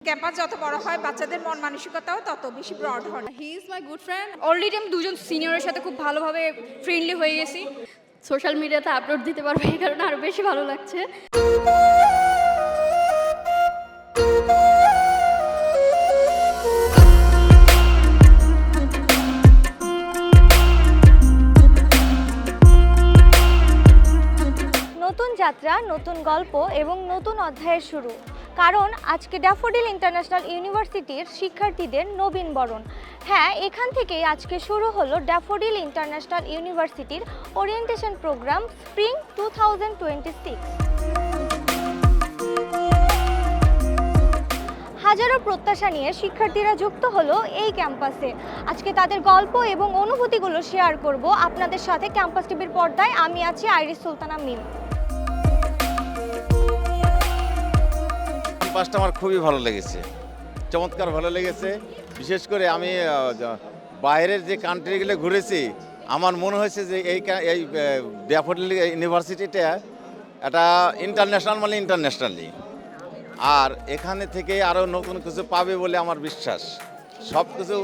Campus যত বড় হয় বাচ্চাদের মন মানসিকতাও তত বেশি ব্রড হয়। He is my good friend. Already আমি দুজন সিনিয়রের সাথে খুব ভালোভাবে ফ্রেন্ডলি হয়ে গেছি। সোশ্যাল মিডিয়াতে আপলোড দিতে পারবো, এই কারণে আরও বেশি ভালো লাগছে। নতুন যাত্রা, নতুন গল্প এবং নতুন অধ্যায়ের শুরু। কারণ আজকে ড্যাফোডিল ইন্টারন্যাশনাল ইউনিভার্সিটির শিক্ষার্থীদের নবীন বরণ। হ্যাঁ, এখান থেকেই আজকে শুরু হলো ড্যাফোডিল ইন্টারন্যাশনাল ইউনিভার্সিটির ওরিয়েন্টেশন প্রোগ্রাম স্প্রিং 2026। হাজারো প্রত্যাশা নিয়ে শিক্ষার্থীরা যুক্ত হলো এই ক্যাম্পাসে। আজকে তাদের গল্প এবং অনুভূতিগুলো শেয়ার করব আপনাদের সাথে। ক্যাম্পাস টিভির পর্দায় আমি আছি আইরিস সুলতানা মিম। ক্যাম্পাসটা আমার খুবই ভালো লেগেছে, চমৎকার ভালো লেগেছে। বিশেষ করে আমি বাইরের যে কান্ট্রিগুলো ঘুরেছি, আমার মনে হয়েছে যে এই ড্যাফোডিল ইউনিভার্সিটিটা এটা ইন্টারন্যাশনাল মানে ইন্টারন্যাশনালি, আর এখানে থেকে আরও নতুন কিছু পাবে বলে আমার বিশ্বাস। সব কিছু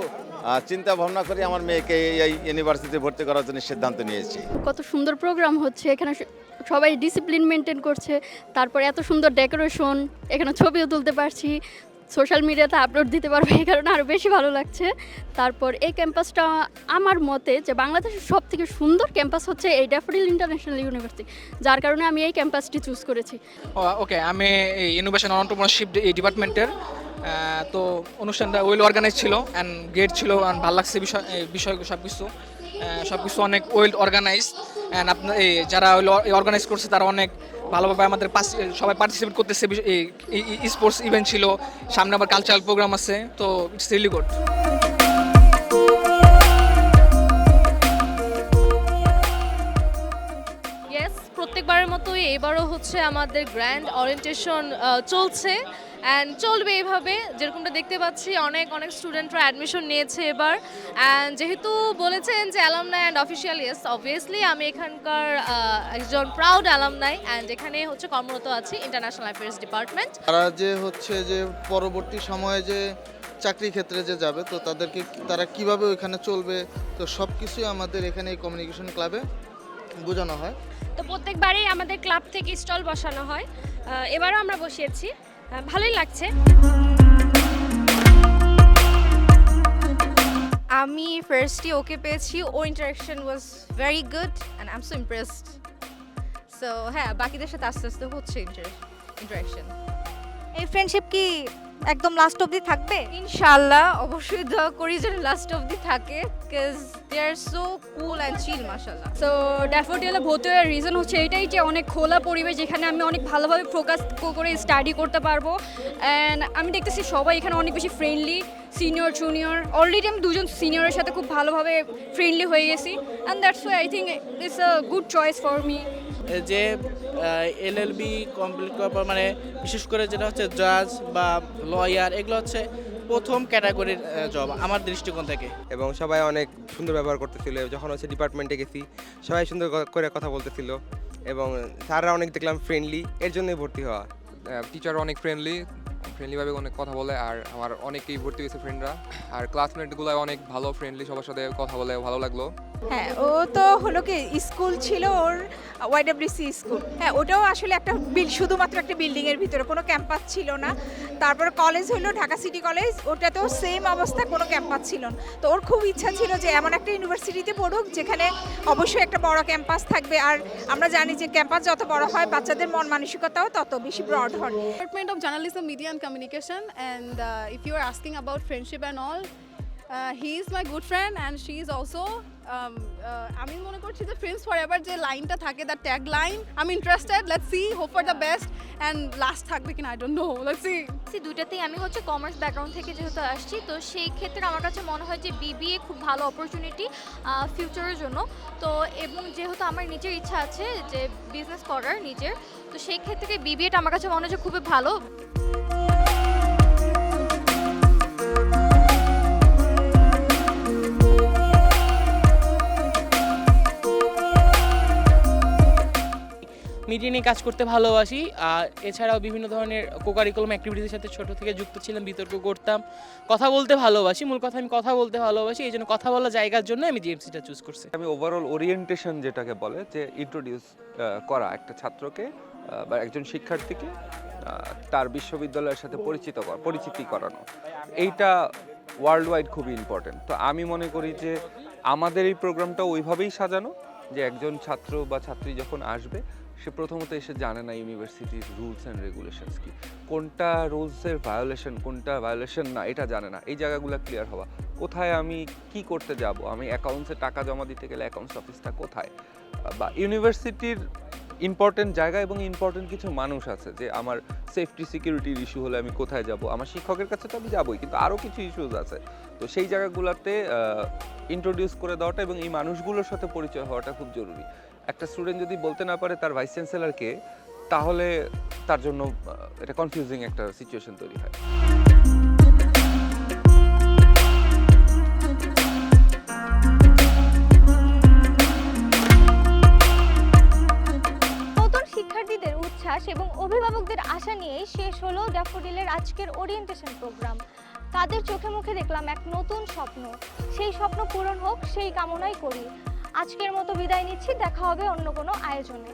চিন্তা ভাবনা করে আমার মেয়েকে এই ইউনিভার্সিটিতে ভর্তি করার জন্য সিদ্ধান্ত নিয়েছি। কত সুন্দর প্রোগ্রাম হচ্ছে এখানে, সবাই ডিসিপ্লিন মেনটেন করছে। তারপর এত সুন্দর ডেকোরেশন, এখানে ছবিও তুলতে পারছি, সোশ্যাল মিডিয়াতে আপলোড দিতে পারবো, এই কারণে আরও বেশি ভালো লাগছে। তারপর এই ক্যাম্পাসটা আমার মতে যে বাংলাদেশের সব থেকে সুন্দর ক্যাম্পাস হচ্ছে এই ড্যাফোডিল ইন্টারন্যাশনাল ইউনিভার্সিটি, যার কারণে আমি এই ক্যাম্পাসটি চুজ করেছি। ওকে, আমি এই ইনোভেশন অন্টারপ্রেনারশিপ এই ডিপার্টমেন্টের। তো অনুষ্ঠানটা ওয়েল অর্গানাইজ ছিল অ্যান্ড গ্রেট ছিল, অ্যান্ড ভালো লাগছে বিষয় সব কিছু অনেক ওয়েল অর্গানাইজ। অ্যান্ড আপনার এই যারা অর্গানাইজ করছে তারা অনেক ভালোভাবে আমাদের সবাই পার্টিসিপেট করতেছে। স্পোর্টস ইভেন্ট ছিল, সামনে আবার কালচারাল প্রোগ্রাম আছে, তো ইটস রিয়েলি গুড। ইয়েস, প্রত্যেকবারের মতোই এবারও হচ্ছে আমাদের গ্র্যান্ড ওরিয়েন্টেশন চলছে অ্যান্ড চলবে এভাবে। যেরকমটা দেখতে পাচ্ছি অনেক স্টুডেন্টরা অ্যাডমিশন নিয়েছে এবার। অ্যান্ড যেহেতু বলেছেন যে alumni and official, yes obviously আমি এখানকার একজন প্রাউড অ্যালামনাই অ্যান্ড এখানে হচ্ছে কর্মরত আছি ইন্টারন্যাশনাল অ্যাফেয়ার্স ডিপার্টমেন্ট। তারা যে হচ্ছে যে পরবর্তী সময়ে যে চাকরি ক্ষেত্রে যে যাবে, তো তারা কিভাবে ওইখানে চলবে, তো সব কিছুই আমাদের এখানে এই কমিউনিকেশন ক্লাবে বোঝানো হয়। তো প্রত্যেকবারই আমাদের ক্লাব থেকে স্টল বসানো হয়, এবারও আমরা বসিয়েছি, ভালোই লাগছে। আমি ফার্স্টই ওকে পেয়েছি, ও interaction was very good and I am so impressed. So হ্যাঁ, বাকিদের সাথে আস্তে আস্তে হচ্ছে ইন্টারাকশন। এই ফ্রেন্ডশিপ কি একদম লাস্ট অবধি থাকবে? ইনশাআল্লাহ, অবশ্যই দোয়া করি যেন লাস্ট অবধি থাকে, because they are so cool and chill মাশাআল্লাহ। সো ড্যাফোডিলে ভর্তি হওয়ার রিজন হচ্ছে এটাই যে অনেক খোলা পরিবেশ, যেখানে আমি অনেক ভালোভাবে ফোকাস করে স্টাডি করতে পারবো। অ্যান্ড আমি দেখতেছি সবাই এখানে অনেক বেশি ফ্রেন্ডলি, সিনিয়র জুনিয়র। অলরেডি আমি দুজন সিনিয়রের সাথে খুব ভালোভাবে ফ্রেন্ডলি হয়ে গেছি, and that's why I think it's a good choice for me. যে এলএলবি কমপ্লিট করার পর মানে বিশেষ করে যেটা হচ্ছে জাজ বা লয়ার, এগুলো হচ্ছে প্রথম ক্যাটাগরির জব আমার দৃষ্টিকোণ থেকে। এবং সবাই অনেক সুন্দর ব্যবহার করতেছিল। যখন হচ্ছে ডিপার্টমেন্টে গেছি সবাই সুন্দর করে কথা বলতেছিল এবং স্যাররা অনেক দেখলাম ফ্রেন্ডলি, এর জন্যই ভর্তি হওয়া। টিচার অনেক ফ্রেন্ডলিভাবে অনেক কথা বলে, আর আমার অনেকেই ভর্তি হয়েছে ফ্রেন্ডরা, আর ক্লাসমেটগুলো অনেক ভালো ফ্রেন্ডলি, সবার সাথে কথা বলে ভালো লাগলো। হ্যাঁ, ও তো হলো কি স্কুল ছিল ওর, ওয়াইডব্লিউসি স্কুল। হ্যাঁ, ওটাও আসলে একটা শুধুমাত্র একটা বিল্ডিংয়ের ভিতরে, কোনো ক্যাম্পাস ছিল না। তারপর কলেজ হলো ঢাকা সিটি কলেজ, ওটাতেও সেম অবস্থা, কোনো ক্যাম্পাস ছিল না। তো ওর খুব ইচ্ছা ছিল যে এমন একটা ইউনিভার্সিটিতে পড়ুক যেখানে অবশ্যই একটা বড় ক্যাম্পাস থাকবে। আর আমরা জানি যে ক্যাম্পাস যত বড় হয় বাচ্চাদের মন মানসিকতাও তত বেশি ব্রড হয়। Department of Journalism, Media and Communication, and if you are asking about friendship and all, he is my good friend and she is also আমি মনে করছি যে ফ্রেন্ডস ফরএভার যে লাইনটা থাকে, দ্য ট্যাগ লাইন, আমি interested, let's see, hope for the best and last থাকবে কিনা I don't know, let's see. দুইটাতেই আমি হচ্ছে কমার্স ব্যাকগ্রাউন্ড থেকে যেহেতু আসছি, তো সেই ক্ষেত্রে আমার কাছে মনে হয় যে বিবিএ খুব ভালো অপরচুনিটি ফিউচারের জন্য। তো এবং যেহেতু আমার নিজের ইচ্ছা আছে যে বিজনেস করার নিজের, তো সেই ক্ষেত্রে বিবিএটা আমার কাছে মনে হয় যে খুবই ভালো। মিড নিয়ে কাজ করতে ভালোবাসি। এছাড়াও বিভিন্ন ধরনের কোকারিকুলাম অ্যাক্টিভিটিসের সাথে ছোট থেকে যুক্ত ছিলাম, বিতর্ক করতাম, কথা বলতে ভালোবাসি। মূল কথা আমি কথা বলতে ভালোবাসি, এই জন্য কথা বলা জায়গার জন্য আমি জিএমসিটা চুজ করছি। আমি ওভারঅল ওরিয়েন্টেশন যেটাকে বলে, যে ইন্ট্রোডিউস করা একটা ছাত্রকে বা একজন শিক্ষার্থীকে তার বিশ্ববিদ্যালয়ের সাথে পরিচিতি করানো, এইটা ওয়ার্ল্ড ওয়াইড খুবই ইম্পর্টেন্ট। তো আমি মনে করি যে আমাদের এই প্রোগ্রামটা ওইভাবেই সাজানো যে একজন ছাত্র বা ছাত্রী যখন আসবে, সে প্রথমত এসে জানে না ইউনিভার্সিটির রুলস অ্যান্ড রেগুলেশনস কি, কোনটা রুলসের ভায়োলেশন কোনটা ভায়োলেশন না এটা জানে না। এই জায়গাগুলো ক্লিয়ার হওয়া, কোথায় আমি কি করতে যাব, আমি অ্যাকাউন্টসে টাকা জমা দিতে গেলে অ্যাকাউন্টস অফিসটা কোথায়, বা ইউনিভার্সিটির ইম্পর্টেন্ট জায়গা এবং ইম্পর্টেন্ট কিছু মানুষ আছে, যে আমার সেফটি সিকিউরিটির ইস্যু হলে আমি কোথায় যাব, আমার শিক্ষকের কাছে তো আমি যাবই, কিন্তু আরও কিছু ইস্যুস আছে। তো সেই জায়গাগুলোতে ইন্ট্রোডিউস করে দেওয়াটা এবং এই মানুষগুলোর সাথে পরিচয় হওয়াটা খুব জরুরি। একটা স্টুডেন্ট যদি বলতে না পারে তার ভাইস চ্যান্সেলরকে, তাহলে তার জন্য এটা কনফিউজিং একটা সিচুয়েশন তৈরি হয়। নতুন শিক্ষার্থীদের উচ্ছ্বাস এবং অভিভাবকদের আশা নিয়েই শেষ হলো ড্যাফোডিলের আজকের ওরিয়েন্টেশন প্রোগ্রাম। তাদের চোখে মুখে দেখলাম এক নতুন স্বপ্ন, সেই স্বপ্ন পূরণ হোক সেই কামনাই করি। আজকের মতো বিদায় নিচ্ছি, দেখা হবে অন্য কোনো আয়োজনে।